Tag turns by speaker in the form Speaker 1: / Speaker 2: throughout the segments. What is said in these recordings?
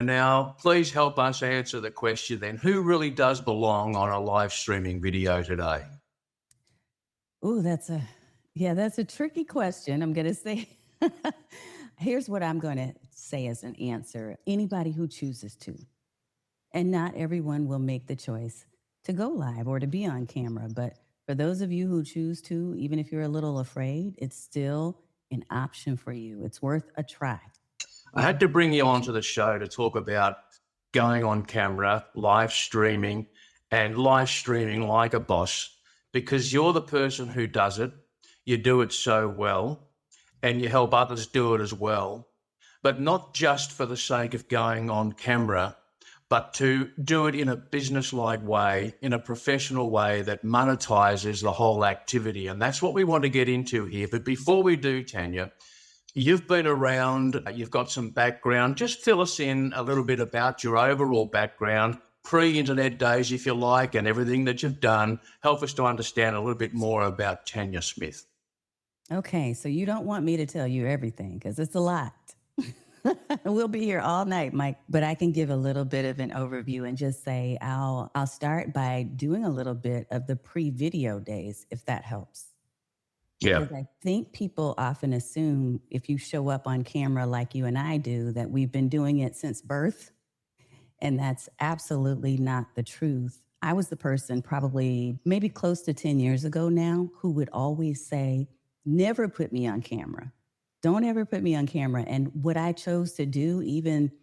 Speaker 1: now. Please help us answer the question then. Who really does belong on a live streaming video today?
Speaker 2: Oh, that's a tricky question. I'm going to say, here's what I'm going to say as an answer. Anybody who chooses to, and not everyone will make the choice to go live or to be on camera. But for those of you who choose to, even if you're a little afraid, it's still an option for you. It's worth a try.
Speaker 1: I had to bring you onto the show to talk about going on camera, live streaming, and live streaming like a boss, because you're the person who does it. You do it so well, and you help others do it as well. But not just for the sake of going on camera, but to do it in a business-like way, in a professional way that monetizes the whole activity. And that's what we want to get into here. But before we do, Tanya, you've been around, you've got some background. Just fill us in a little bit about your overall background, pre-internet days, if you like, and everything that you've done. Help us to understand a little bit more about Tanya Smith.
Speaker 2: Okay, so you don't want me to tell you everything because it's a lot. We'll be here all night, Mike, but I can give a little bit of an overview and just say I'll start by doing a little bit of the pre-video days, if that helps.
Speaker 1: Yeah.
Speaker 2: Because I think people often assume if you show up on camera like you and I do, that we've been doing it since birth. And that's absolutely not the truth. I was the person probably maybe close to 10 years ago now who would always say, never put me on camera. Don't ever put me on camera. And what I chose to do even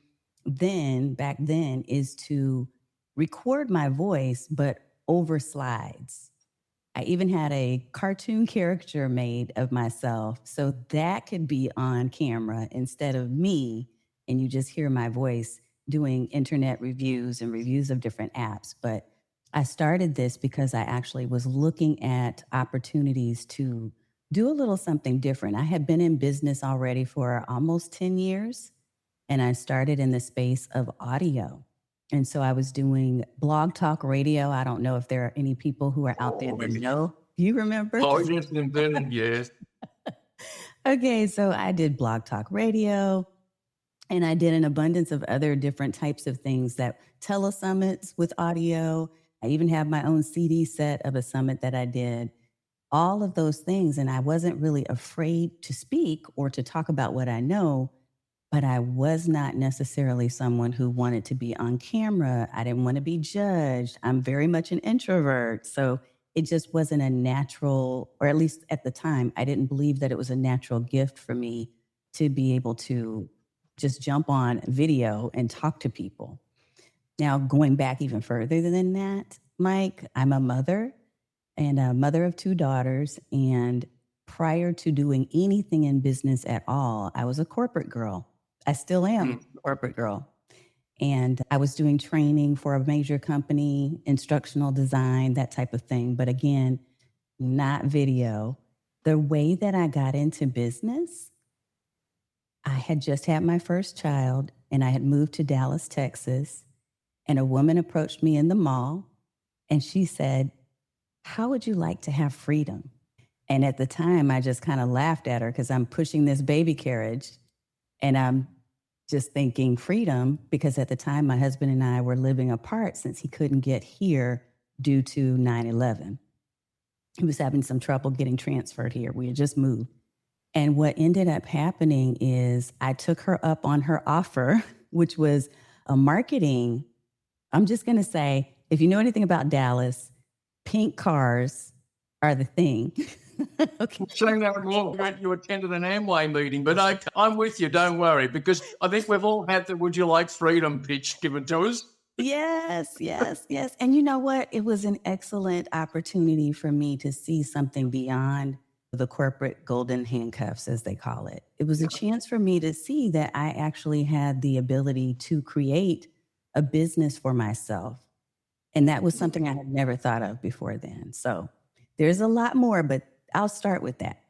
Speaker 2: then, back then, is to record my voice, but over slides. I even had a cartoon caricature made of myself so that could be on camera instead of me. And you just hear my voice doing internet reviews and reviews of different apps. But I started this because I actually was looking at opportunities to do a little something different. I had been in business already for almost 10 years, and I started in the space of audio. And so I was doing blog talk radio. I don't know if there are any people who are out there that know. You remember?
Speaker 1: Oh, yes, yes.
Speaker 2: Okay, so I did blog talk radio, and I did an abundance of other different types of things, that telesummits with audio. I even have my own CD set of a summit that I did. All of those things. And I wasn't really afraid to speak or to talk about what I know, but I was not necessarily someone who wanted to be on camera. I didn't want to be judged. I'm very much an introvert. So it just wasn't a natural, or at least at the time, I didn't believe that it was a natural gift for me to be able to just jump on video and talk to people. Now, going back even further than that, Mike, I'm a mother and a mother of 2 daughters. And prior to doing anything in business at all, I was a corporate girl. I still am a corporate girl. And I was doing training for a major company, instructional design, that type of thing. But again, not video. The way that I got into business, I had just had my first child and I had moved to Dallas, Texas. And a woman approached me in the mall and she said, "How would you like to have freedom?" And at the time, I just kind of laughed at her because I'm pushing this baby carriage and I'm just thinking freedom, because at the time, my husband and I were living apart since he couldn't get here due to 9/11. He was having some trouble getting transferred here. We had just moved. And what ended up happening is I took her up on her offer, which was a marketing. I'm just going to say, if you know anything about Dallas, pink cars are the thing.
Speaker 1: Okay. Saying that more, you attended an Amway meeting, but I'm with you, don't worry, because I think we've all had the "would you like freedom" pitch given to us.
Speaker 2: Yes. And you know what? It was an excellent opportunity for me to see something beyond the corporate golden handcuffs, as they call it. It was a chance for me to see that I actually had the ability to create a business for myself. And that was something I had never thought of before then. So there's a lot more, but I'll start with that.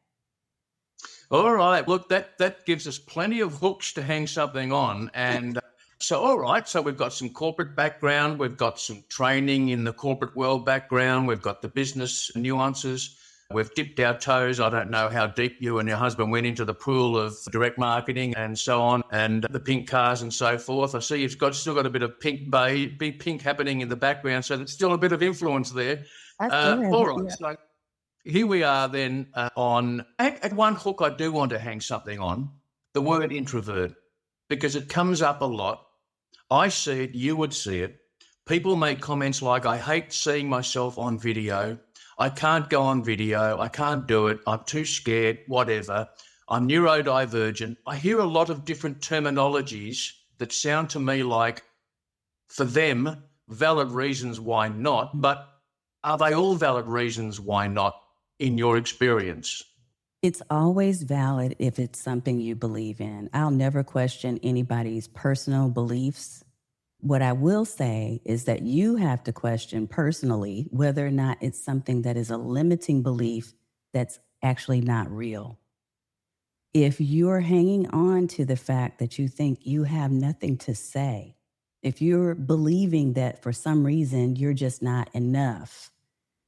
Speaker 1: All right. Look, that gives us plenty of hooks to hang something on. And so, all right. So we've got some corporate background. We've got some training in the corporate world background. We've got the business nuances. We've dipped our toes. I don't know how deep you and your husband went into the pool of direct marketing and so on, and the pink cars and so forth. I see you've still got a bit of big pink happening in the background, so there's still a bit of influence there.
Speaker 2: That's good.
Speaker 1: All right,
Speaker 2: Yeah.
Speaker 1: so here we are then on, at one hook I do want to hang something on, the word introvert, because it comes up a lot. I see it, you would see it. People make comments like, I hate seeing myself on video. I can't go on video. I can't do it. I'm too scared, whatever. I'm neurodivergent. I hear a lot of different terminologies that sound to me like, for them, valid reasons why not, but are they all valid reasons why not in your experience?
Speaker 2: It's always valid if it's something you believe in. I'll never question anybody's personal beliefs. What I will say is that you have to question personally whether or not it's something that is a limiting belief that's actually not real. If you're hanging on to the fact that you think you have nothing to say, if you're believing that for some reason you're just not enough,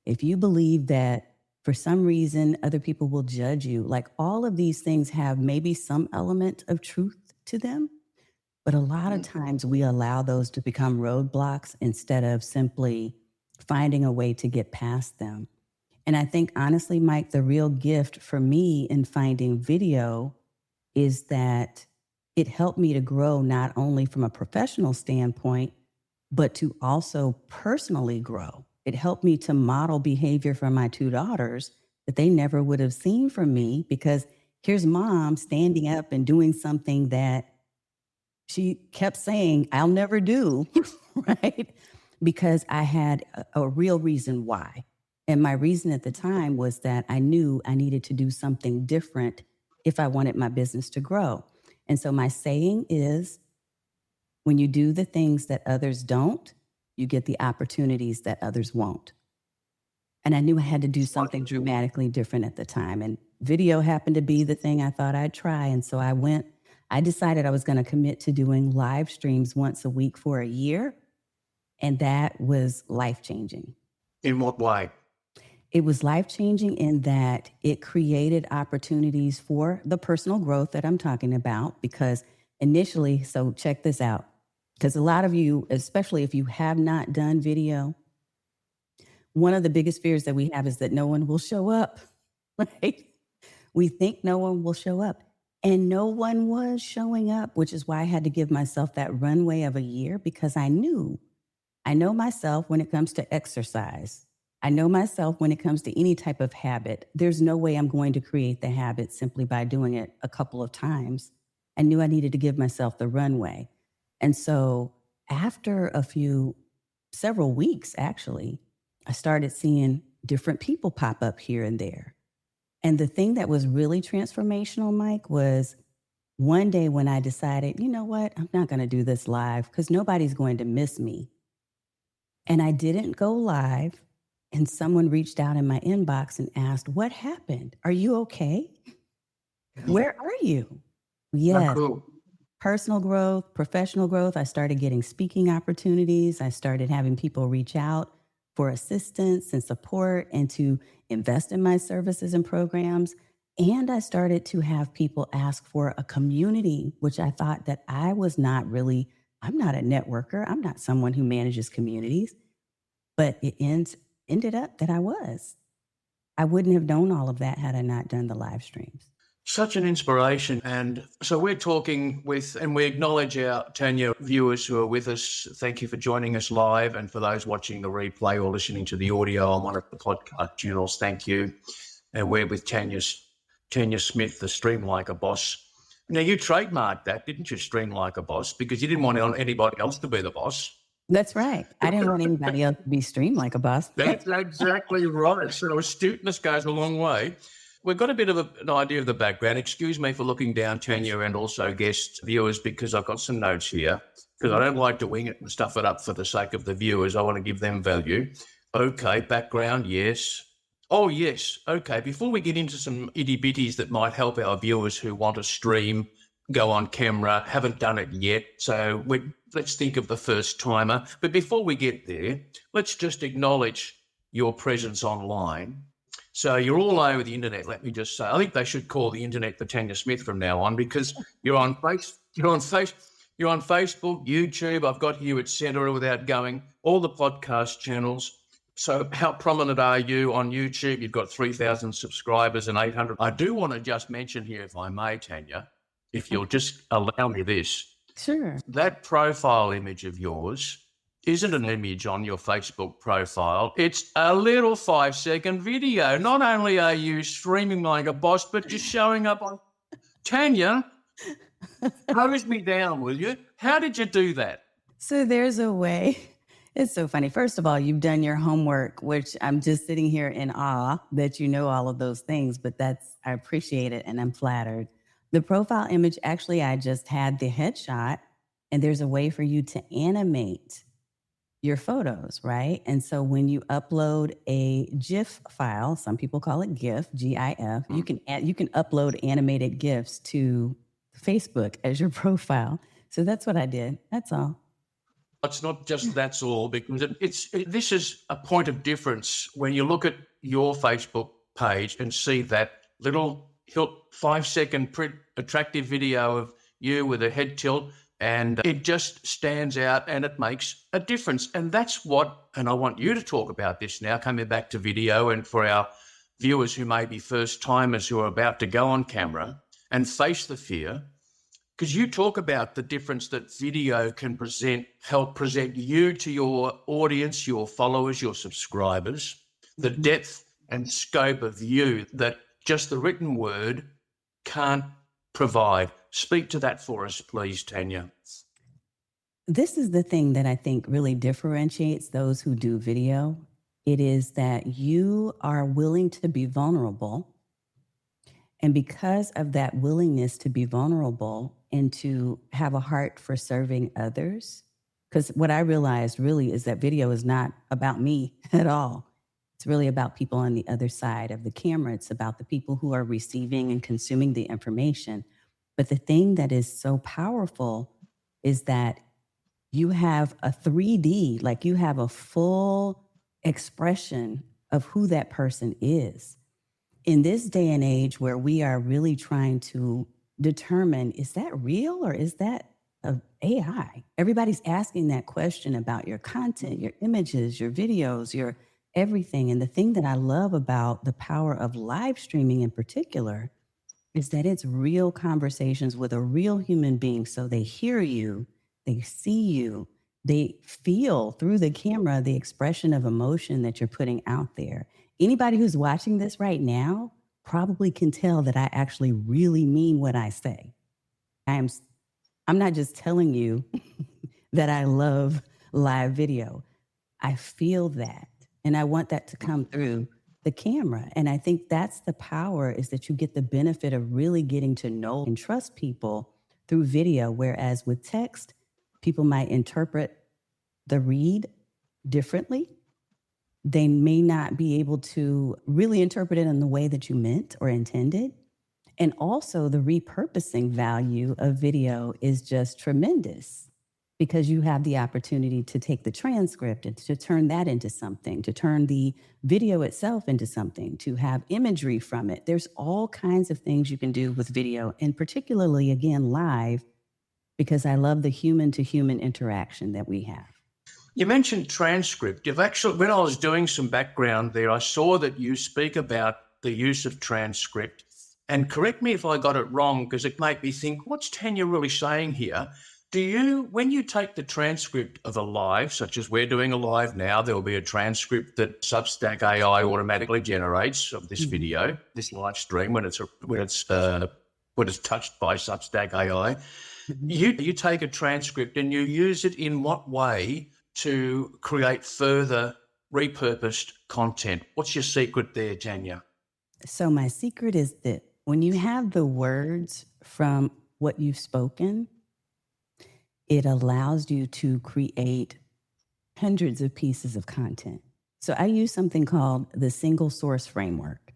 Speaker 2: if you believe that for some reason other people will judge you, like all of these things have maybe some element of truth to them. But a lot of times we allow those to become roadblocks instead of simply finding a way to get past them. And I think, honestly, Mike, the real gift for me in finding video is that it helped me to grow not only from a professional standpoint, but to also personally grow. It helped me to model behavior for my two daughters that they never would have seen from me, because here's mom standing up and doing something that she kept saying, I'll never do, right? Because I had a real reason why. And my reason at the time was that I knew I needed to do something different if I wanted my business to grow. And so my saying is, when you do the things that others don't, you get the opportunities that others won't. And I knew I had to do something dramatically different at the time. And video happened to be the thing I thought I'd try. And so I decided I was going to commit to doing live streams once a week for a year. And that was life-changing.
Speaker 1: In what way?
Speaker 2: It was life-changing in that it created opportunities for the personal growth that I'm talking about, because initially, so check this out, because a lot of you, especially if you have not done video, one of the biggest fears that we have is that no one will show up, right? We think no one will show up. And no one was showing up, which is why I had to give myself that runway of a year, because I know myself when it comes to exercise. I know myself when it comes to any type of habit. There's no way I'm going to create the habit simply by doing it a couple of times. I knew I needed to give myself the runway. And so after several weeks, actually, I started seeing different people pop up here and there. And the thing that was really transformational, Mike, was one day when I decided, you know what, I'm not going to do this live because nobody's going to miss me. And I didn't go live. And someone reached out in my inbox and asked, what happened? Are you okay? Where are you? Yes.
Speaker 1: Cool.
Speaker 2: Personal growth, professional growth. I started getting speaking opportunities. I started having people reach out for assistance and support and to invest in my services and programs. And I started to have people ask for a community, which I thought that I'm not a networker. I'm not someone who manages communities, but it ended up that I was. I wouldn't have known all of that had I not done the live streams.
Speaker 1: Such an inspiration. And so we're talking with, and we acknowledge our Tanya viewers who are with us. Thank you for joining us live. And for those watching the replay or listening to the audio on one of the podcast channels, thank you. And we're with Tanya Smith, the Stream Like a Boss. Now, you trademarked that, didn't you? Stream Like a Boss, because you didn't want anybody else to be the boss.
Speaker 2: That's right. I didn't want anybody else to be streamed like a boss.
Speaker 1: That's exactly right. So astuteness goes a long way. We've got a bit of an idea of the background. Excuse me for looking down, Tanya, and also guest viewers, because I've got some notes here, because I don't like to wing it and stuff it up for the sake of the viewers. I want to give them value. Okay, background, yes. Oh, yes. Okay, before we get into some itty-bitties that might help our viewers who want to stream, go on camera, haven't done it yet. So let's think of the first timer. But before we get there, let's just acknowledge your presence online. So you're all over the internet. Let me just say, I think they should call the internet the Tanya Smith from now on, because you're on Facebook, YouTube. I've got you, etc. Without going all the podcast channels. So how prominent are you on YouTube? You've got 3,000 subscribers and 800. I do want to just mention here, if I may, Tanya, if you'll just allow me this.
Speaker 2: Sure.
Speaker 1: That profile image of yours isn't an image on your Facebook profile. It's a little 5-second video. Not only are you streaming like a boss, but you're showing up on Tanya. Hose me down, will you? How did you do that?
Speaker 2: So there's a way. It's so funny. First of all, you've done your homework, which I'm just sitting here in awe that you know all of those things, but I appreciate it and I'm flattered. The profile image, actually, I just had the headshot, and there's a way for you to animate your photos, right? And so when you upload a GIF file, some people call it GIF, GIF, you can upload animated GIFs to Facebook as your profile. So that's what I did. That's all.
Speaker 1: It's not just that's all, because this is a point of difference when you look at your Facebook page and see that little 5-second print attractive video of you with a head tilt, and it just stands out and it makes a difference. And that's and I want you to talk about this now, coming back to video, and for our viewers who may be first timers who are about to go on camera and face the fear, because you talk about the difference that video can help present you to your audience, your followers, your subscribers, the depth and scope of you that just the written word can't provide. Speak to that for us, please, Tanya.
Speaker 2: This is the thing that I think really differentiates those who do video. It is that you are willing to be vulnerable. And because of that willingness to be vulnerable and to have a heart for serving others, because what I realized really is that video is not about me at all. It's really about people on the other side of the camera. It's about the people who are receiving and consuming the information. But the thing that is so powerful is that you have a 3D, like you have a full expression of who that person is. In this day and age where we are really trying to determine, is that real or is that AI? Everybody's asking that question about your content, your images, your videos, your everything. And the thing that I love about the power of live streaming in particular is that it's real conversations with a real human being. So they hear you, they see you, they feel through the camera the expression of emotion that you're putting out there. Anybody who's watching this right now probably can tell that I actually really mean what I say. I'm not just telling you that I love live video. I feel that, and I want that to come through the camera. And I think that's the power, is that you get the benefit of really getting to know and trust people through video, whereas with text, people might interpret the read differently. They may not be able to really interpret it in the way that you meant or intended. And also the repurposing value of video is just tremendous, because you have the opportunity to take the transcript and to turn that into something, to turn the video itself into something, to have imagery from it. There's all kinds of things you can do with video, and particularly, again, live, because I love the human to human interaction that we have.
Speaker 1: You mentioned transcript. You've actually, when I was doing some background there, I saw that you speak about the use of transcript. And correct me if I got it wrong, because it made me think, what's Tanya really saying here? When you take the transcript of a live, such as we're doing a live now, there will be a transcript that Substack AI automatically generates of this video, this live stream, when it's touched by Substack AI. You take a transcript and you use it in what way to create further repurposed content? What's your secret there, Tanya?
Speaker 2: So my secret is that when you have the words from what you've spoken, it allows you to create hundreds of pieces of content. So I use something called the single source framework.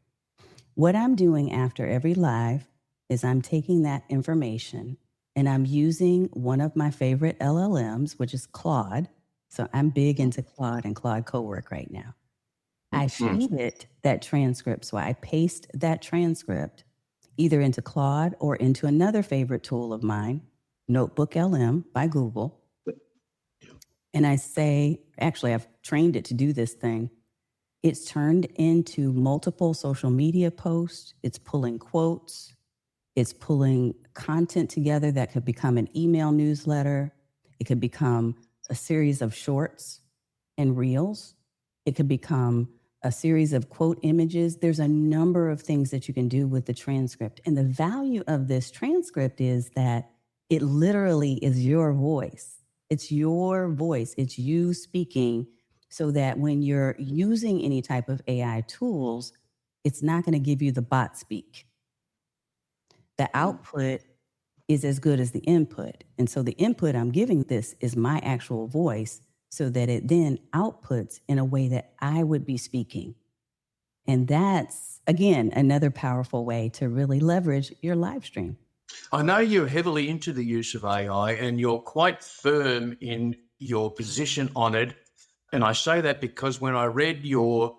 Speaker 2: What I'm doing after every live is I'm taking that information and I'm using one of my favorite LLMs, which is Claude. So I'm big into Claude and Claude Cowork right now. I feed it that transcript. So I paste that transcript either into Claude or into another favorite tool of mine, Notebook LM by Google. And I say, actually, I've trained it to do this thing. It's turned into multiple social media posts. It's pulling quotes. It's pulling content together that could become an email newsletter. It could become a series of shorts and reels. It could become a series of quote images. There's a number of things that you can do with the transcript. And the value of this transcript is that it literally is your voice. It's your voice. It's you speaking, so that when you're using any type of AI tools, it's not going to give you the bot speak. The output is as good as the input. And so the input I'm giving this is my actual voice, so that it then outputs in a way that I would be speaking. And that's, again, another powerful way to really leverage your live stream.
Speaker 1: I know you're heavily into the use of AI and you're quite firm in your position on it. And I say that because when I read your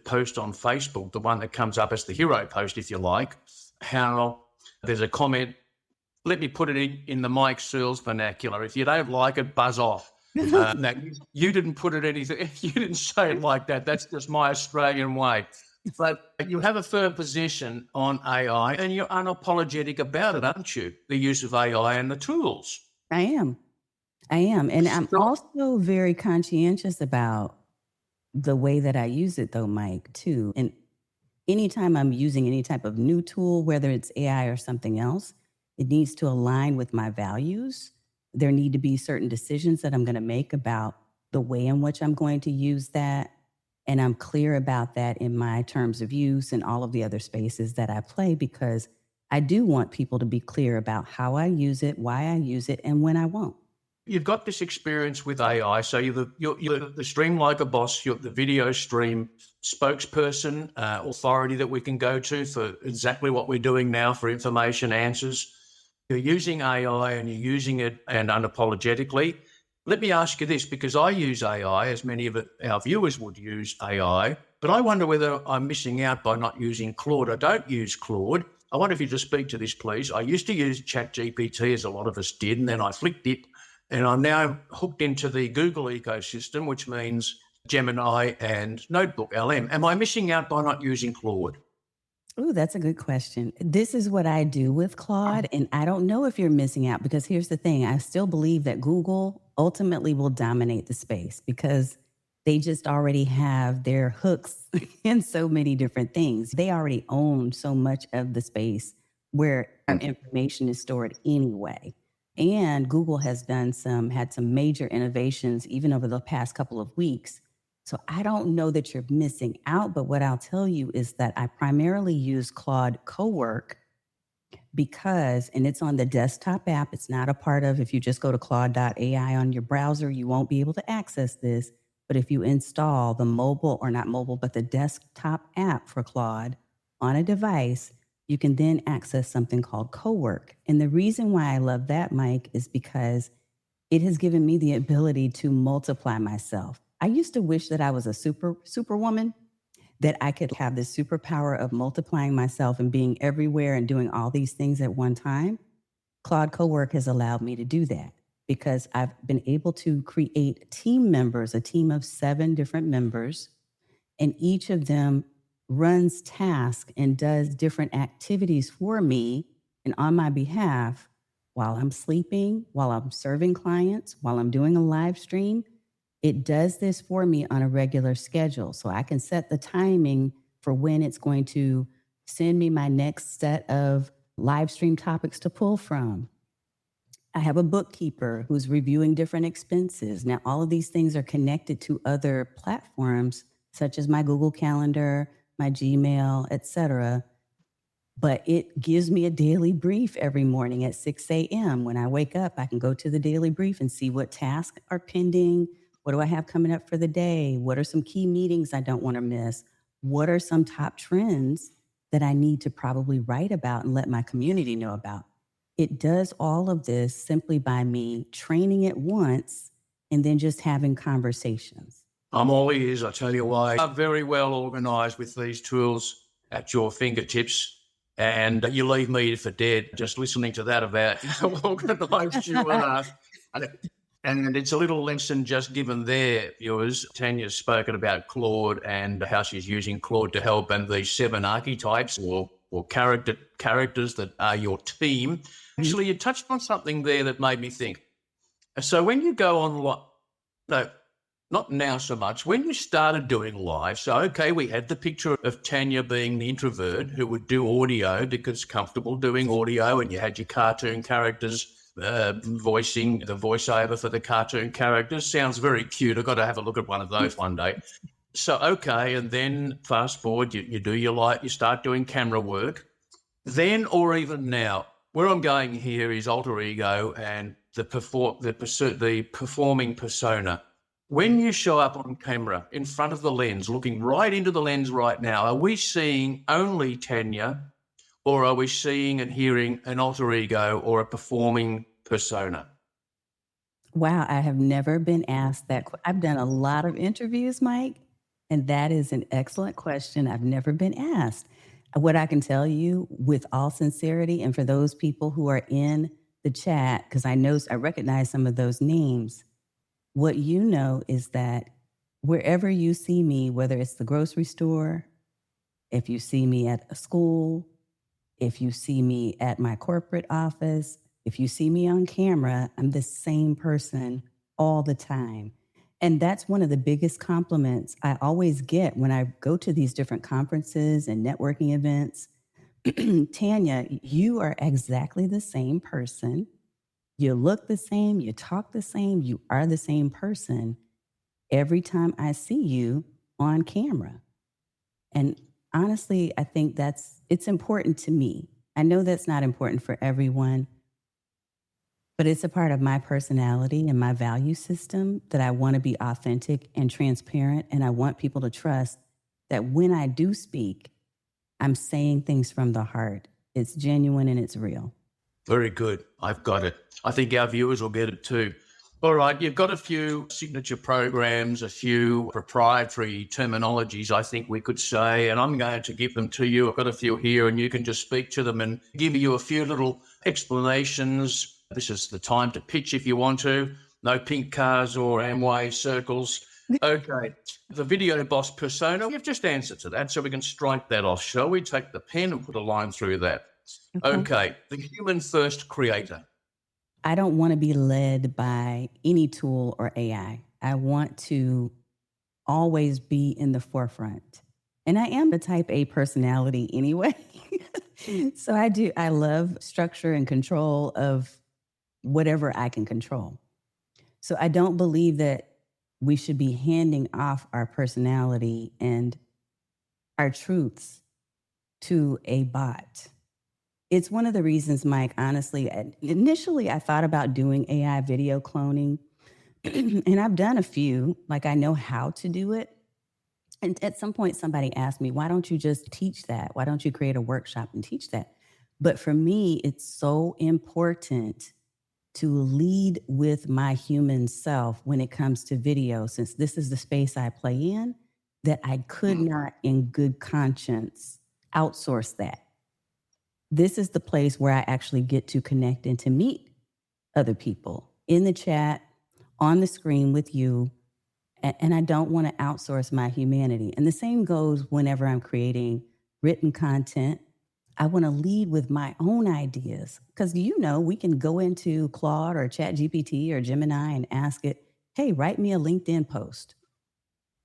Speaker 1: post on Facebook, the one that comes up as the hero post, if you like, how there's a comment, let me put it in the Mike Searles vernacular. If you don't like it, buzz off. Now, you didn't put it anything, you didn't say it like that. That's just my Australian way. But you have a firm position on AI and you're unapologetic about it, aren't you? The use of AI and the tools.
Speaker 2: I am. And I'm also very conscientious about the way that I use it, though, Mike, too. And anytime I'm using any type of new tool, whether it's AI or something else, it needs to align with my values. There need to be certain decisions that I'm going to make about the way in which I'm going to use that. And I'm clear about that in my terms of use and all of the other spaces that I play, because I do want people to be clear about how I use it, why I use it, and when I won't.
Speaker 1: You've got this experience with AI, so you're the Stream Like a Boss, you're the video stream spokesperson, authority that we can go to for exactly what we're doing now for information answers. You're using AI and you're using it and unapologetically. Let me ask you this, because I use AI, as many of our viewers would use AI, but I wonder whether I'm missing out by not using Claude. I don't use Claude. I wonder if you just speak to this, please. I used to use ChatGPT, as a lot of us did, and then I flicked it. And I'm now hooked into the Google ecosystem, which means Gemini and Notebook LM. Am I missing out by not using Claude?
Speaker 2: Ooh, that's a good question. This is what I do with Claude, and I don't know if you're missing out, because here's the thing. I still believe that Google ultimately will dominate the space, because they just already have their hooks in so many different things. They already own so much of the space where information is stored anyway. And Google has had some major innovations even over the past couple of weeks. So I don't know that you're missing out, but what I'll tell you is that I primarily use Claude Cowork because, and it's on the desktop app. It's not a part of, if you just go to claude.ai on your browser, you won't be able to access this. But if you install the mobile, or not mobile, but the desktop app for Claude on a device, you can then access something called Cowork. And the reason why I love that, Mike, is because it has given me the ability to multiply myself. I used to wish that I was a superwoman, that I could have this superpower of multiplying myself and being everywhere and doing all these things at one time. Claude Cowork has allowed me to do that, because I've been able to create team members, a team of 7 different members, and each of them runs tasks and does different activities for me and on my behalf while I'm sleeping, while I'm serving clients, while I'm doing a live stream. It does this for me on a regular schedule. So I can set the timing for when it's going to send me my next set of live stream topics to pull from. I have a bookkeeper who's reviewing different expenses. Now, all of these things are connected to other platforms, such as my Google Calendar, my Gmail, etc. But it gives me a daily brief every morning at 6 a.m. When I wake up, I can go to the daily brief and see what tasks are pending. What do I have coming up for the day? What are some key meetings I don't want to miss? What are some top trends that I need to probably write about and let my community know about? It does all of this simply by me training it once and then just having conversations.
Speaker 1: I'm all ears, I tell you why. I'm very well organised with these tools at your fingertips, and you leave me for dead just listening to that about how organised you are. And it's a little lesson just given there, viewers. Tanya's spoken about Claude and how she's using Claude to help, and these 7 archetypes or characters that are your team. Actually, you touched on something there that made me think. So when you go on, no, not now so much. When you started doing live, so okay, we had the picture of Tanya being the introvert who would do audio because comfortable doing audio, and you had your cartoon characters voicing the voiceover for the cartoon characters. Sounds very cute. I've got to have a look at one of those one day. So, okay, and then fast forward, you do your light, you start doing camera work. Then or even now, where I'm going here is alter ego and the performing persona. When you show up on camera in front of the lens, looking right into the lens right now, are we seeing only Tanya, or are we seeing and hearing an alter ego or a performing persona?
Speaker 2: Wow, I have never been asked that. I've done a lot of interviews, Mike, and that is an excellent question. I've never been asked. What I can tell you with all sincerity, and for those people who are in the chat, because I recognize some of those names, what you know is that wherever you see me, whether it's the grocery store, if you see me at a school, if you see me at my corporate office, if you see me on camera, I'm the same person all the time. And that's one of the biggest compliments I always get when I go to these different conferences and networking events. Tanya, you are exactly the same person. You look the same, you talk the same, you are the same person every time I see you on camera. And honestly, I think it's important to me. I know that's not important for everyone, but it's a part of my personality and my value system that I want to be authentic and transparent. And I want people to trust that when I do speak, I'm saying things from the heart. It's genuine and it's real.
Speaker 1: Very good. I've got it. I think our viewers will get it too. All right, you've got a few signature programs, a few proprietary terminologies, I think we could say, and I'm going to give them to you. I've got a few here, and you can just speak to them and give you a few little explanations. This is the time to pitch if you want to. No pink cars or Amway circles. Okay, the video boss persona, you've just answered to that, so we can strike that off. Shall we take the pen and put a line through that? Okay, the human first creator.
Speaker 2: I don't want to be led by any tool or AI. I want to always be in the forefront. And I am the type A personality anyway. So I love structure and control of whatever I can control. So I don't believe that we should be handing off our personality and our truths to a bot. It's one of the reasons, Mike, honestly, initially I thought about doing AI video cloning, and I've done a few, like I know how to do it. And at some point, somebody asked me, why don't you just teach that? Why don't you create a workshop and teach that? But for me, it's so important to lead with my human self when it comes to video, since this is the space I play in, that I could not in good conscience outsource that. This is the place where I actually get to connect and to meet other people in the chat, on the screen with you. And I don't want to outsource my humanity. And the same goes whenever I'm creating written content. I want to lead with my own ideas because, we can go into Claude or ChatGPT or Gemini and ask it, hey, write me a LinkedIn post.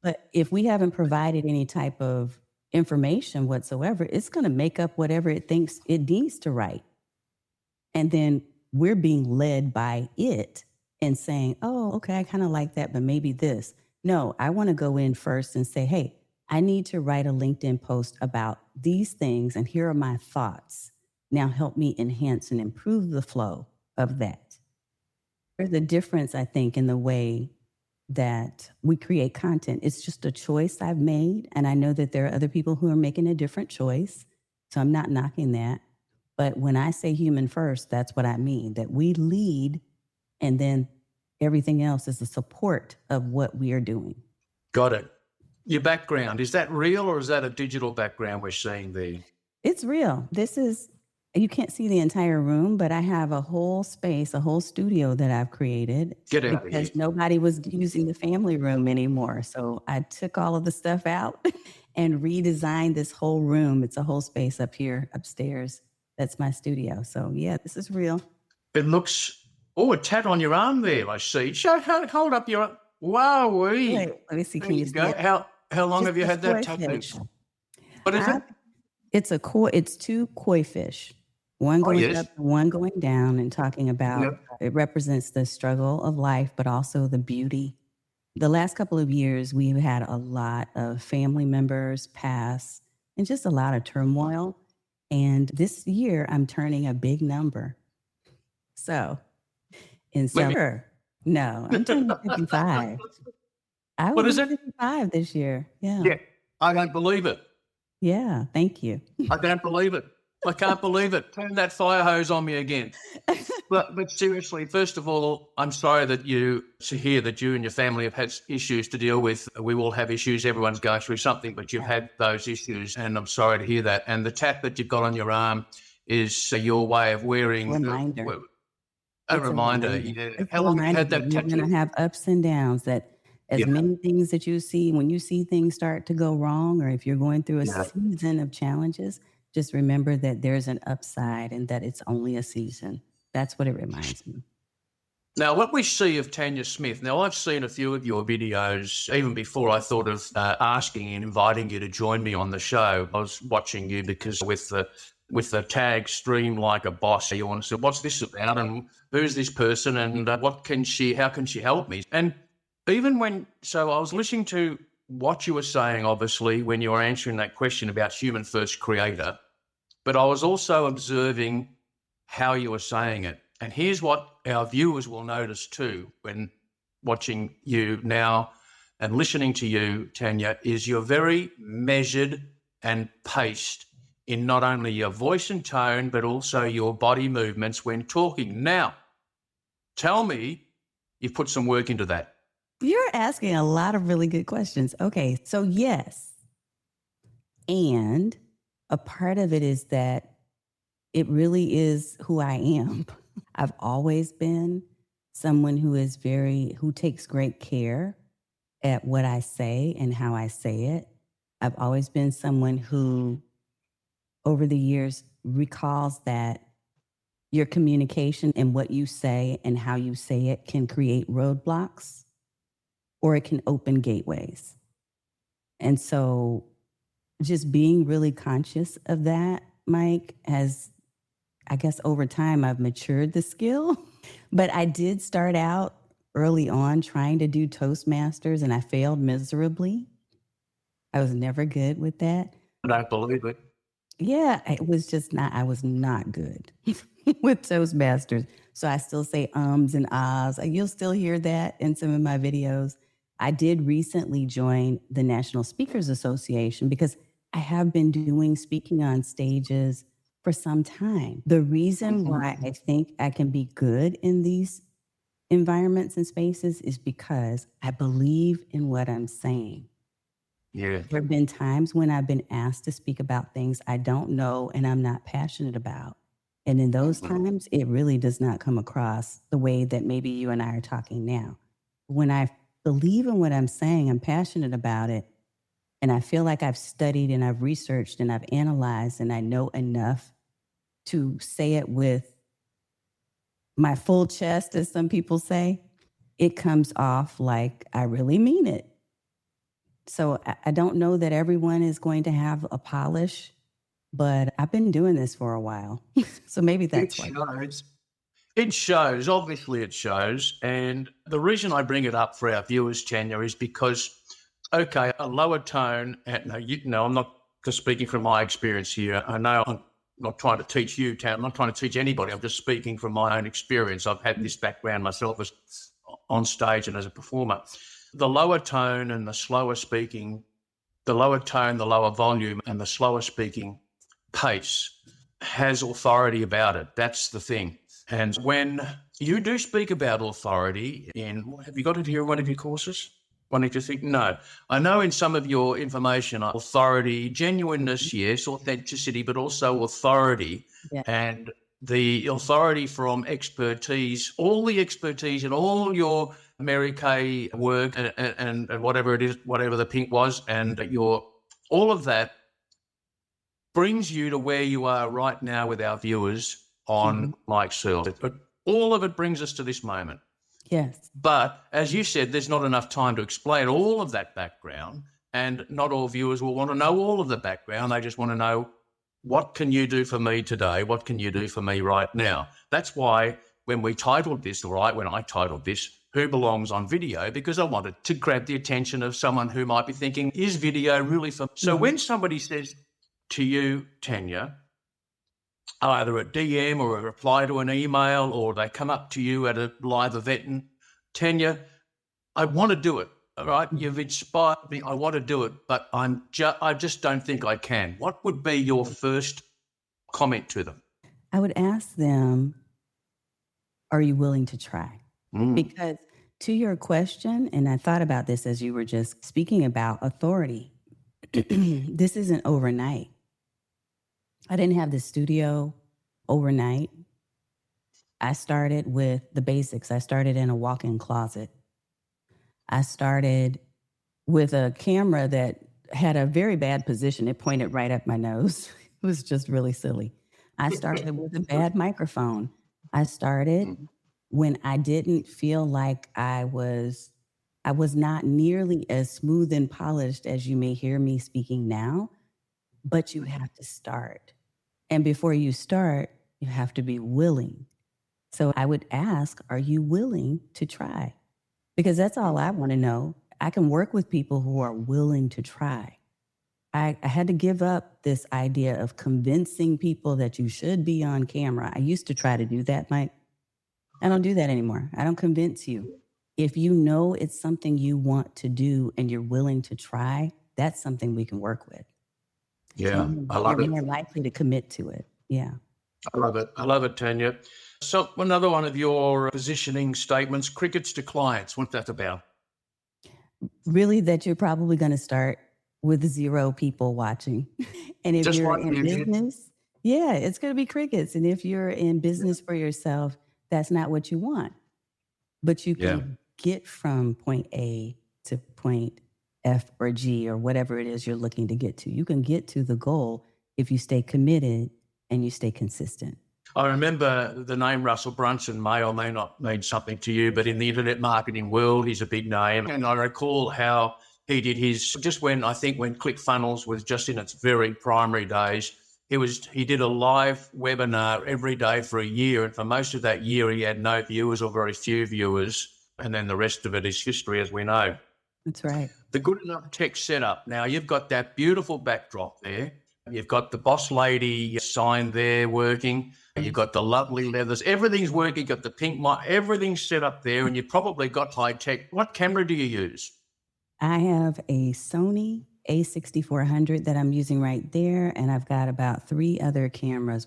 Speaker 2: But if we haven't provided any type of information whatsoever, it's going to make up whatever it thinks it needs to write. And then we're being led by it and saying, oh, okay, I kind of like that, but maybe this. No, I want to go in first and say, hey, I need to write a LinkedIn post about these things, and here are my thoughts. Now help me enhance and improve the flow of that. There's a difference, I think, in the way that we create content. It's just a choice I've made. And I know that there are other people who are making a different choice. So I'm not knocking that. But when I say human first, that's what I mean, that we lead and then everything else is the support of what we are doing.
Speaker 1: Got it. Your background, is that real or is that a digital background we're seeing there?
Speaker 2: It's real. You can't see the entire room, but I have a whole space, a whole studio that I've created
Speaker 1: Get out of here.
Speaker 2: because nobody was using the family room anymore. So I took all of the stuff out and redesigned this whole room. It's a whole space up here, upstairs. That's my studio. So yeah, this is real.
Speaker 1: It looks, a tat on your arm there, I see. Hold up your arm. Wow.
Speaker 2: Wait, let me see.
Speaker 1: There
Speaker 2: Can
Speaker 1: you
Speaker 2: you see
Speaker 1: go.
Speaker 2: it?
Speaker 1: How long
Speaker 2: Just
Speaker 1: have you
Speaker 2: a
Speaker 1: had that
Speaker 2: koi
Speaker 1: tattoo?
Speaker 2: fish.
Speaker 1: What is it?
Speaker 2: It's two koi fish, one going
Speaker 1: yes.
Speaker 2: up and one going down, and talking about
Speaker 1: Yep.
Speaker 2: it represents the struggle of life, but also the beauty. The last couple of years, we've had a lot of family members pass and just a lot of turmoil. And this year, I'm turning a big number. So in summer, no, I'm turning 55. I
Speaker 1: What
Speaker 2: will
Speaker 1: is
Speaker 2: be
Speaker 1: it?
Speaker 2: 55 this year. Yeah.
Speaker 1: Yeah. I don't believe it.
Speaker 2: Yeah. Thank you.
Speaker 1: I don't believe it. I can't believe it. Turn that fire hose on me again. But seriously, first of all, I'm sorry to hear that you and your family have had issues to deal with. We all have issues. Everyone's going through something, but you've had those issues, and I'm sorry to hear that. And the tat that you've got on your arm is your way of wearing
Speaker 2: Reminder.
Speaker 1: a reminder. Yeah. How long have you had that
Speaker 2: You're
Speaker 1: tattoo?
Speaker 2: going to have ups and downs, that as many things that you see, when you see things start to go wrong, or if you're going through a season of challenges, just remember that there's an upside and that it's only a season. That's what it reminds me.
Speaker 1: Now, what we see of Tanya Smith, now I've seen a few of your videos even before I thought of asking and inviting you to join me on the show. I was watching you because with the tag "Stream Like a Boss," you want to say, what's this about and who's this person and how can she help me? And so I was listening to what you were saying, obviously, when you were answering that question about human first creator, but I was also observing how you were saying it. And here's what our viewers will notice too when watching you now and listening to you, Tanya, is you're very measured and paced in not only your voice and tone, but also your body movements when talking. Now, tell me you've put some work into that.
Speaker 2: You're asking a lot of really good questions. Okay, so yes. And a part of it is that it really is who I am. I've always been someone who takes great care at what I say and how I say it. I've always been someone who, over the years, recalls that your communication and what you say and how you say it can create roadblocks, or it can open gateways. And so just being really conscious of that, Mike, I guess over time I've matured the skill. But I did start out early on trying to do Toastmasters, and I failed miserably. I was never good with that.
Speaker 1: I don't believe it.
Speaker 2: Yeah, I was not good with Toastmasters. So I still say ums and ahs. You'll still hear that in some of my videos. I did recently join the National Speakers Association because I have been doing speaking on stages for some time. The reason why I think I can be good in these environments and spaces is because I believe in what I'm saying.
Speaker 1: Yeah.
Speaker 2: There have been times when I've been asked to speak about things I don't know and I'm not passionate about. And in those times, it really does not come across the way that maybe you and I are talking now. When I believe in what I'm saying, I'm passionate about it, and I feel like I've studied and I've researched and I've analyzed and I know enough to say it with my full chest, as some people say, it comes off like I really mean it. So I don't know that everyone is going to have a polish, but I've been doing this for a while. So maybe that's why.
Speaker 1: It shows, obviously it shows. And the reason I bring it up for our viewers, Tanya, is because, okay, a lower tone, and I'm not just speaking from my experience here. I know I'm not trying to teach you, Tanya. I'm not trying to teach anybody. I'm just speaking from my own experience. I've had this background myself as on stage and as a performer. The lower tone and the slower speaking, the lower tone, the lower volume, and the slower speaking pace has authority about it. That's the thing. And when you do speak about authority have you got it here in one of your courses? wanting to think, no. I know in some of your information, authority, genuineness, yes, authenticity, but also authority.
Speaker 2: Yeah.
Speaker 1: And the authority from expertise, all the expertise in all your Mary Kay work and whatever it is, whatever the pink was, and all of that brings you to where you are right now with our viewers on Mike Searles. But all of it brings us to this moment.
Speaker 2: Yes.
Speaker 1: But as you said, there's not enough time to explain all of that background, and not all viewers will want to know all of the background. They just want to know, what can you do for me today? What can you do for me right now? That's why when we titled this, right, when I titled this, Who Belongs on Video, because I wanted to grab the attention of someone who might be thinking, is video really for... So when somebody says to you, Tanya, either a DM or a reply to an email, or they come up to you at a live event and, Tanya, I want to do it. All right, you've inspired me. I want to do it, but I just don't think I can. What would be your first comment to them?
Speaker 2: I would ask them, are you willing to try? Because to your question, and I thought about this as you were just speaking about authority, this isn't overnight. I didn't have the studio overnight. I started with the basics. I started in a walk-in closet. I started with a camera that had a very bad position. It pointed right up my nose. It was just really silly. I started with a bad microphone. I started when I didn't feel like I was not nearly as smooth and polished as you may hear me speaking now, but you have to start. And before you start, you have to be willing. So I would ask, are you willing to try? Because that's all I want to know. I can work with people who are willing to try. I had to give up this idea of convincing people that you should be on camera. I used to try to do that, Mike. I don't do that anymore. I don't convince you. If you know it's something you want to do and you're willing to try, that's something we can work with.
Speaker 1: Yeah, I love it.
Speaker 2: You're more likely to commit to it. Yeah.
Speaker 1: I love it. I love it, Tanya. So another one of your positioning statements, crickets to clients. What's that about?
Speaker 2: Really, that you're probably going to start with 0 people watching. And if
Speaker 1: Just
Speaker 2: you're
Speaker 1: like
Speaker 2: in
Speaker 1: you did.
Speaker 2: business, yeah, it's going to be crickets. And if you're in business for yourself, that's not what you want. But you can get from point A to point F or G or whatever it is you're looking to get to. You can get to the goal if you stay committed and you stay consistent.
Speaker 1: I remember the name Russell Brunson may or may not mean something to you, but in the internet marketing world, he's a big name. And I recall how he did his, just when ClickFunnels was just in its very primary days, he did a live webinar every day for a year. And for most of that year, he had no viewers or very few viewers. And then the rest of it is history, as we know.
Speaker 2: That's right.
Speaker 1: The Good Enough Tech setup. Now, you've got that beautiful backdrop there. You've got the boss lady sign there working. You've got the lovely leathers. Everything's working. You've got the pink mic. Everything's set up there, and you've probably got high tech. What camera do you use?
Speaker 2: I have a Sony A6400 that I'm using right there, and I've got about 3 other cameras,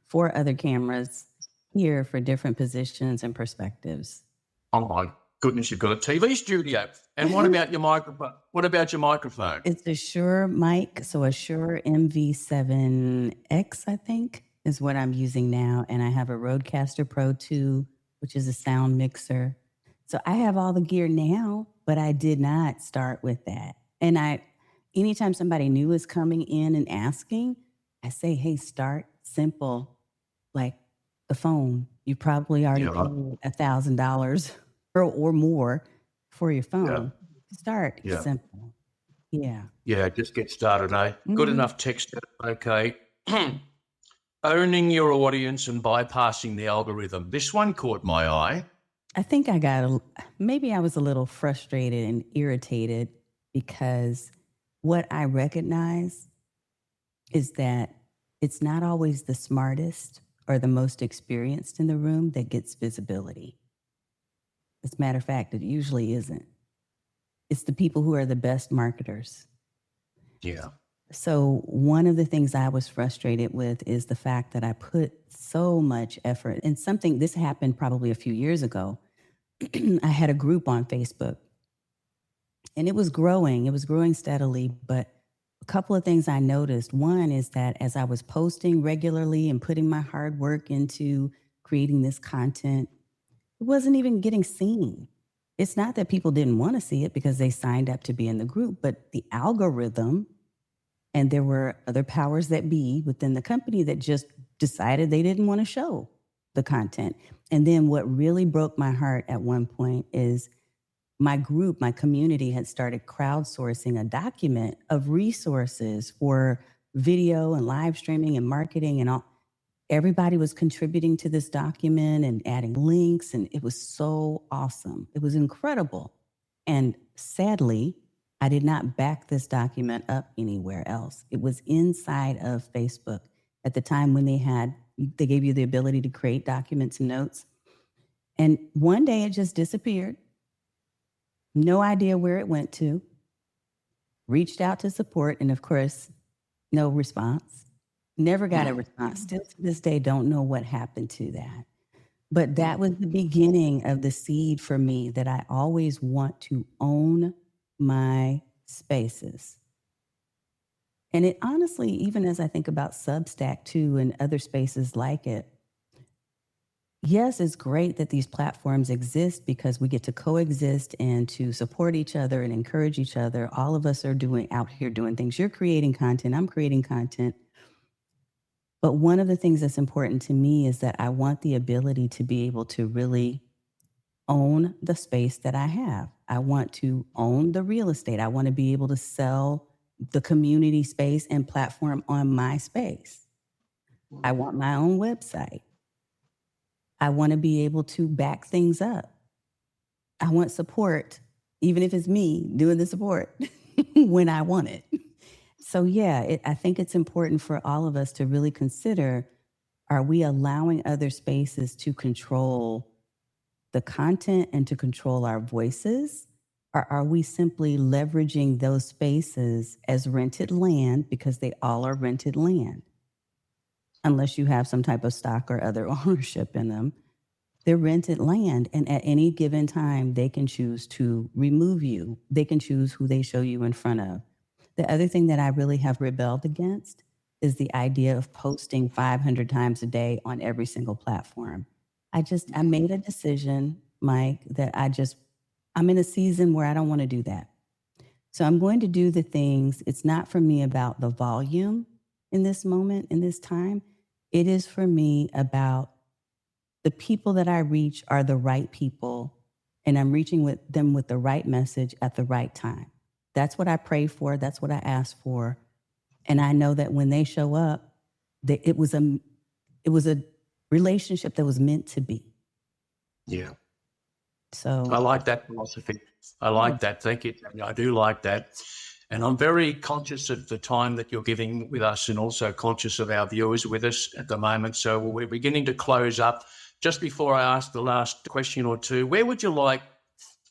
Speaker 2: 4 other cameras here for different positions and perspectives.
Speaker 1: Oh my goodness, you've got a TV studio. And what about your microphone? What about your microphone?
Speaker 2: It's a Shure mic, so a Shure MV7X, I think, is what I'm using now. And I have a Rodecaster Pro 2, which is a sound mixer. So I have all the gear now, but I did not start with that. And anytime somebody new is coming in and asking, I say, hey, start simple, like the phone. You probably already paid $1,000 or more for your phone. Start simple. Yeah.
Speaker 1: Yeah, just get started, eh? Good enough text. Okay. Owning your audience and bypassing the algorithm. This one caught my eye.
Speaker 2: I think maybe I was a little frustrated and irritated because what I recognize is that it's not always the smartest or the most experienced in the room that gets visibility. As a matter of fact, it usually isn't. It's the people who are the best marketers.
Speaker 1: Yeah.
Speaker 2: So one of the things I was frustrated with is the fact that I put so much effort in something. This happened probably a few years ago. I had a group on Facebook, And it was growing steadily. But a couple of things I noticed. One is that as I was posting regularly and putting my hard work into creating this content, it wasn't even getting seen. It's not that people didn't want to see it because they signed up to be in the group, but the algorithm, and there were other powers that be within the company that just decided they didn't want to show the content. And then what really broke my heart at one point is my group, my community had started crowdsourcing a document of resources for video and live streaming and marketing and all. Everybody was contributing to this document and adding links, and it was so awesome. It was incredible. And sadly, I did not back this document up anywhere else. It was inside of Facebook at the time when they gave you the ability to create documents and notes. And one day it just disappeared. No idea where it went to. Reached out to support, and of course, no response. Never got a response. Still to this day, don't know what happened to that. But that was the beginning of the seed for me that I always want to own my spaces. And it honestly, even as I think about Substack too and other spaces like it, yes, it's great that these platforms exist because we get to coexist and to support each other and encourage each other. All of us are out here doing things. You're creating content. I'm creating content. But one of the things that's important to me is that I want the ability to be able to really own the space that I have. I want to own the real estate. I want to be able to sell the community space and platform on my space. I want my own website. I want to be able to back things up. I want support, even if it's me doing the support when I want it. So yeah, I think it's important for all of us to really consider, are we allowing other spaces to control the content and to control our voices? Or are we simply leveraging those spaces as rented land because they all are rented land? Unless you have some type of stock or other ownership in them, they're rented land. And at any given time, they can choose to remove you. They can choose who they show you in front of. The other thing that I really have rebelled against is the idea of posting 500 times a day on every single platform. I made a decision, Mike, that I'm in a season where I don't want to do that. So I'm going to do the things. It's not for me about the volume in this moment, in this time. It is for me about the people that I reach are the right people, and I'm reaching them with the right message at the right time. That's what I pray for. That's what I ask for. And I know that when they show up, that it was a relationship that was meant to be.
Speaker 1: Yeah.
Speaker 2: So
Speaker 1: I like that philosophy. I like that. Thank you. I do like that. And I'm very conscious of the time that you're giving with us and also conscious of our viewers with us at the moment. So we're beginning to close up. Just before I ask the last question or two, where would you like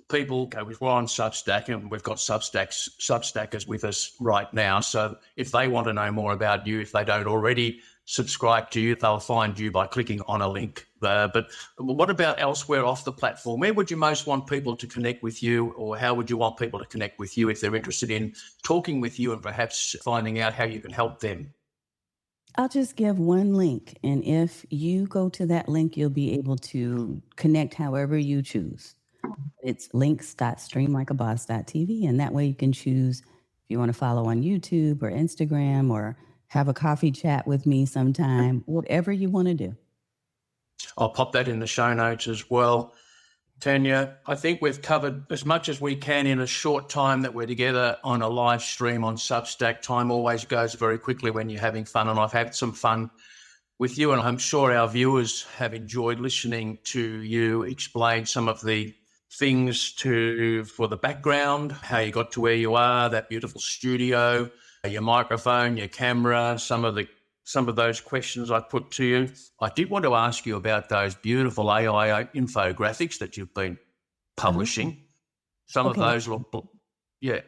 Speaker 1: people, we're on Substack and we've got Substackers with us right now. So if they want to know more about you, if they don't already subscribe to you, they'll find you by clicking on a link. But what about elsewhere off the platform? Where would you most want people to connect with you, or how would you want people to connect with you if they're interested in talking with you and perhaps finding out how you can help them?
Speaker 2: I'll just give one link. And if you go to that link, you'll be able to connect however you choose. It's links.streamlikeaboss.tv. And that way you can choose if you want to follow on YouTube or Instagram or have a coffee chat with me sometime, whatever you want to do.
Speaker 1: I'll pop that in the show notes as well. Tanya, I think we've covered as much as we can in a short time that we're together on a live stream on Substack. Time always goes very quickly when you're having fun, and I've had some fun with you, and I'm sure our viewers have enjoyed listening to you explain some of the things for the background, how you got to where you are, that beautiful studio, your microphone, your camera, some of those questions I put to you. I did want to ask you about those beautiful AI infographics that you've been publishing. Some of those look, yeah.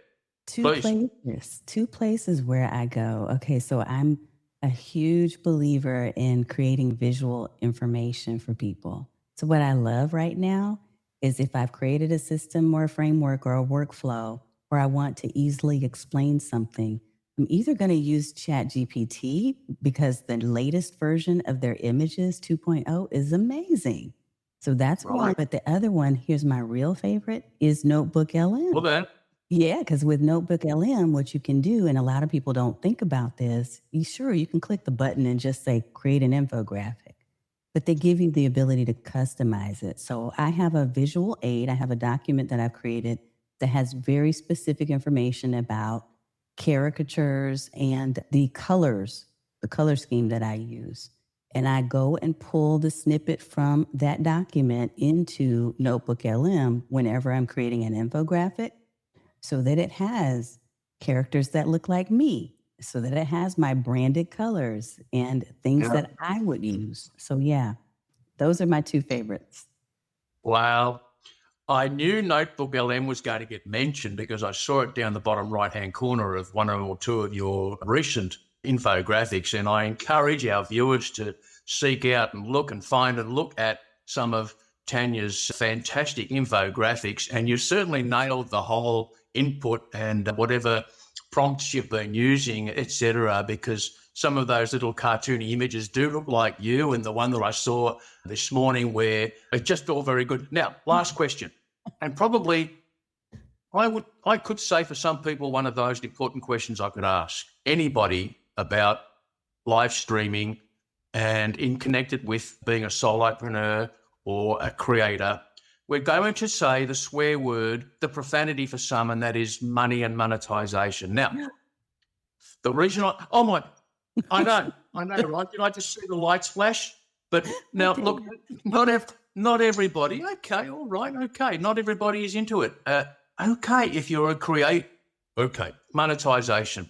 Speaker 2: Two places where I go. Okay, so I'm a huge believer in creating visual information for people. So what I love right now is if I've created a system or a framework or a workflow, or I want to easily explain something, I'm either going to use ChatGPT because the latest version of their images 2.0 is amazing. So that's one.
Speaker 1: Right.
Speaker 2: But the other one, here's my real favorite, is Notebook LM.
Speaker 1: Well, then,
Speaker 2: Yeah, because with Notebook LM, what you can do, and a lot of people don't think about this, you can click the button and just say, create an infographic, but they give you the ability to customize it. So I have a visual aid. I have a document that I've created that has very specific information about caricatures and the colors, the color scheme that I use. And I go and pull the snippet from that document into Notebook LM whenever I'm creating an infographic, so that it has characters that look like me, so that it has my branded colors and things
Speaker 1: yeah.
Speaker 2: that I would use. So yeah, those are my two favorites.
Speaker 1: Wow. I knew Notebook LM was going to get mentioned because I saw it down the bottom right-hand corner of one or two of your recent infographics, and I encourage our viewers to seek out and look and find and look at some of Tanya's fantastic infographics, and you certainly nailed the whole input and whatever prompts you've been using, etc., because some of those little cartoony images do look like you, and the one that I saw this morning where it's just all very good. Now, last question, and probably I could say for some people one of those important questions I could ask anybody about live streaming and in connected with being a solopreneur or a creator. We're going to say the swear word, the profanity for some, and that is money and monetization. Now, the reason I know, right? Did I just see the lights flash? But now, look, not everybody. Okay, all right, okay. Not everybody is into it. Okay, if you're a creator, okay, monetization.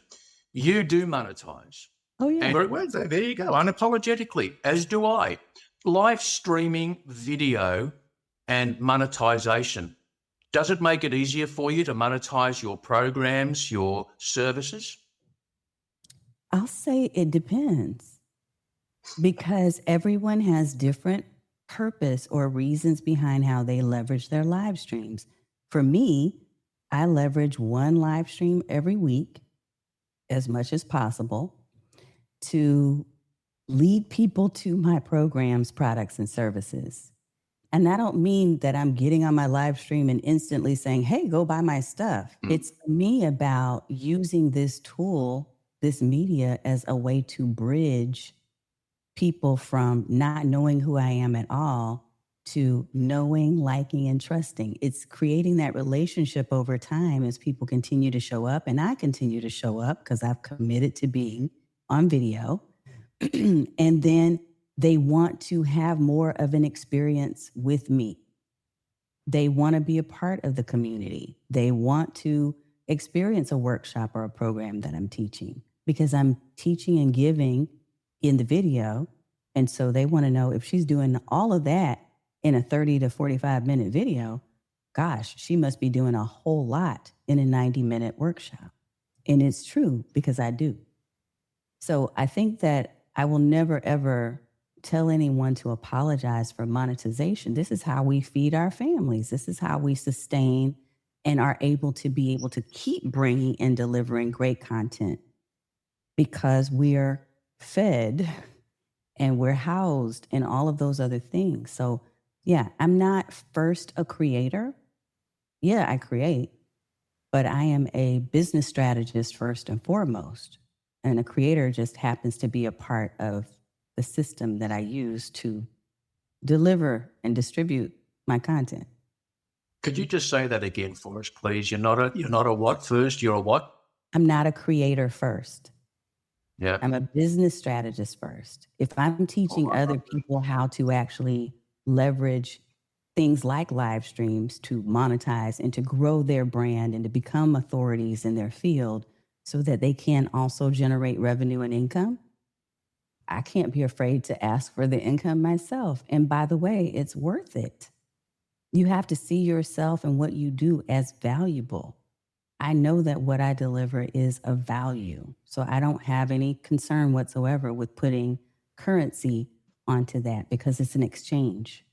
Speaker 1: You do monetize.
Speaker 2: Oh yeah.
Speaker 1: And well, there you go, unapologetically, as do I. Live streaming video and monetization. Does it make it easier for you to monetize your programs, your services?
Speaker 2: I'll say it depends, because everyone has different purpose or reasons behind how they leverage their live streams. For me, I leverage one live stream every week as much as possible to lead people to my programs, products, and services. And I don't mean that I'm getting on my live stream and instantly saying, hey, go buy my stuff. It's me about using this tool, this media, as a way to bridge people from not knowing who I am at all to knowing, liking, and trusting. It's creating that relationship over time as people continue to show up, and I continue to show up because I've committed to being on video. And then they want to have more of an experience with me. They want to be a part of the community. They want to experience a workshop or a program that I'm teaching, because I'm teaching and giving in the video. And so they want to know, if she's doing all of that in a 30 to 45-minute video, gosh, she must be doing a whole lot in a 90-minute workshop. And it's true, because I do. So I think that I will never, ever tell anyone to apologize for monetization. This is how we feed our families. This is how we sustain and are able to keep bringing and delivering great content, because we're fed and we're housed and all of those other things. So yeah, I'm not first a creator. Yeah, I create, but I am a business strategist first and foremost. And a creator just happens to be a part of the system that I use to deliver and distribute my content.
Speaker 1: Could you just say that again for us, please? You're not a what first? You're a what?
Speaker 2: I'm not a creator first.
Speaker 1: Yeah.
Speaker 2: I'm a business strategist first. If I'm teaching other people how to actually leverage things like live streams to monetize and to grow their brand and to become authorities in their field so that they can also generate revenue and income, I can't be afraid to ask for the income myself. And by the way, it's worth it. You have to see yourself and what you do as valuable. I know that what I deliver is of value. So I don't have any concern whatsoever with putting currency onto that, because it's an exchange.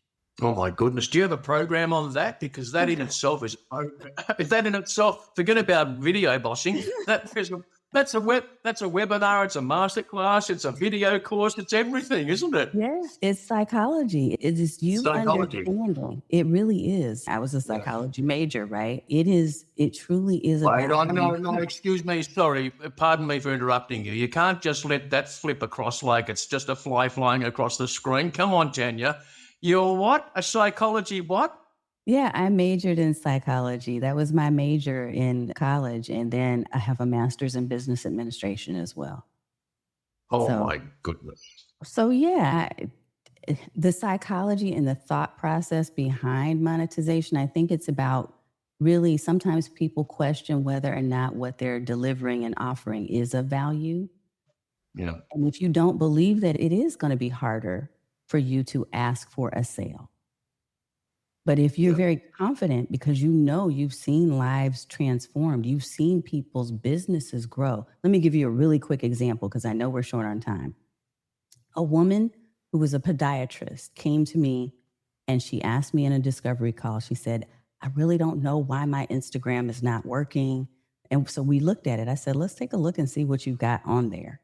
Speaker 1: Oh my goodness. Do you have a program on that? Because that in itself is that in itself, forget about video bossing. That's a webinar, it's a masterclass, it's a video course, it's everything, isn't it?
Speaker 2: Yes, it's psychology. It is you
Speaker 1: Psychology.
Speaker 2: understanding. It really is. I was a
Speaker 1: Yeah.
Speaker 2: psychology major, right? It truly is
Speaker 1: Wait,
Speaker 2: about
Speaker 1: no, excuse me, sorry. Pardon me for interrupting you. You can't just let that flip across like it's just a fly flying across the screen. Come on, Tanya. You're what? A psychology what?
Speaker 2: Yeah, I majored in psychology. That was my major in college. And then I have a master's in business administration as well.
Speaker 1: Oh
Speaker 2: So,
Speaker 1: my goodness.
Speaker 2: so yeah, the psychology and the thought process behind monetization, I think it's about really sometimes people question whether or not what they're delivering and offering is of value.
Speaker 1: Yeah.
Speaker 2: And if you don't believe that, it is going to be harder for you to ask for a sale. But if you're
Speaker 1: Yeah.
Speaker 2: very confident because you know you've seen lives transformed, you've seen people's businesses grow. Let me give you a really quick example because I know we're short on time. A woman who was a podiatrist came to me and she asked me in a discovery call, she said, I really don't know why my Instagram is not working. And so we looked at it. I said, let's take a look and see what you've got on there.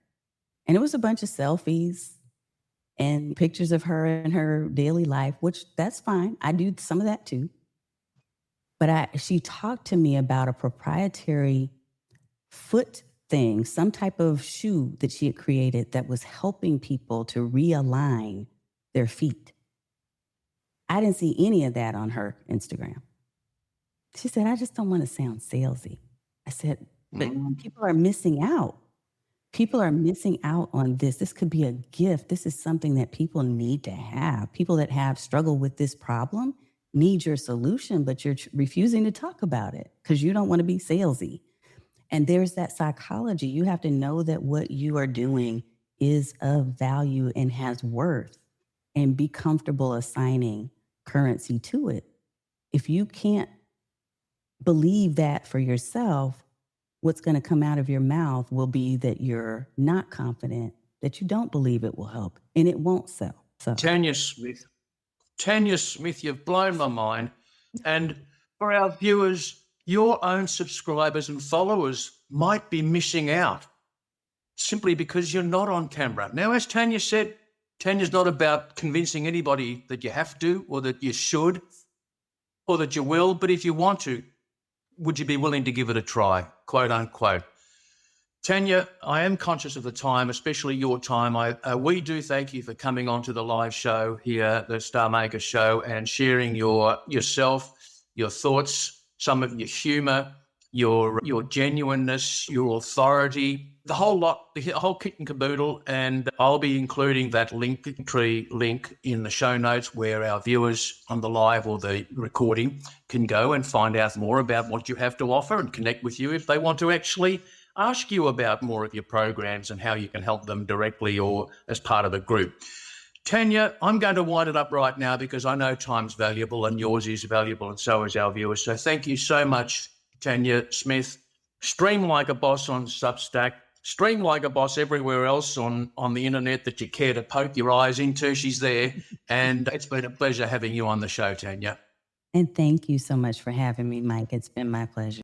Speaker 2: And it was a bunch of selfies and pictures of her in her daily life, which that's fine. I do some of that too. But she talked to me about a proprietary foot thing, some type of shoe that she had created that was helping people to realign their feet. I didn't see any of that on her Instagram. She said, I just don't want to sound salesy. I said, but people are missing out. People are missing out on this. This could be a gift. This is something that people need to have. People that have struggled with this problem need your solution, but you're refusing to talk about it because you don't want to be salesy. And there's that psychology. You have to know that what you are doing is of value and has worth and be comfortable assigning currency to it. If you can't believe that for yourself, what's going to come out of your mouth will be that you're not confident, that you don't believe it will help, and it won't sell. So,
Speaker 1: Tanya Smith, you've blown my mind. And for our viewers, your own subscribers and followers might be missing out simply because you're not on camera. Now, as Tanya said, Tanya's not about convincing anybody that you have to or that you should or that you will, but if you want to, would you be willing to give it a try, quote unquote? Tanya, I am conscious of the time, especially your time. We do thank you for coming on to the live show here, the Star Maker Show, and sharing yourself, your thoughts, some of your humor, your genuineness, your authority, the whole lot, the whole kit and caboodle. And I'll be including that Linktree link in the show notes where our viewers on the live or the recording can go and find out more about what you have to offer and connect with you if they want to actually ask you about more of your programs and how you can help them directly or as part of a group. Tanya, I'm going to wind it up right now because I know time's valuable and yours is valuable and so is our viewers. So thank you so much, Tanya Smith. Stream like a boss on Substack. Stream like a boss everywhere else on the internet that you care to poke your eyes into. She's there. And it's been a pleasure having you on the show, Tanya.
Speaker 2: and thank you so much for having me, Mike. It's been my pleasure.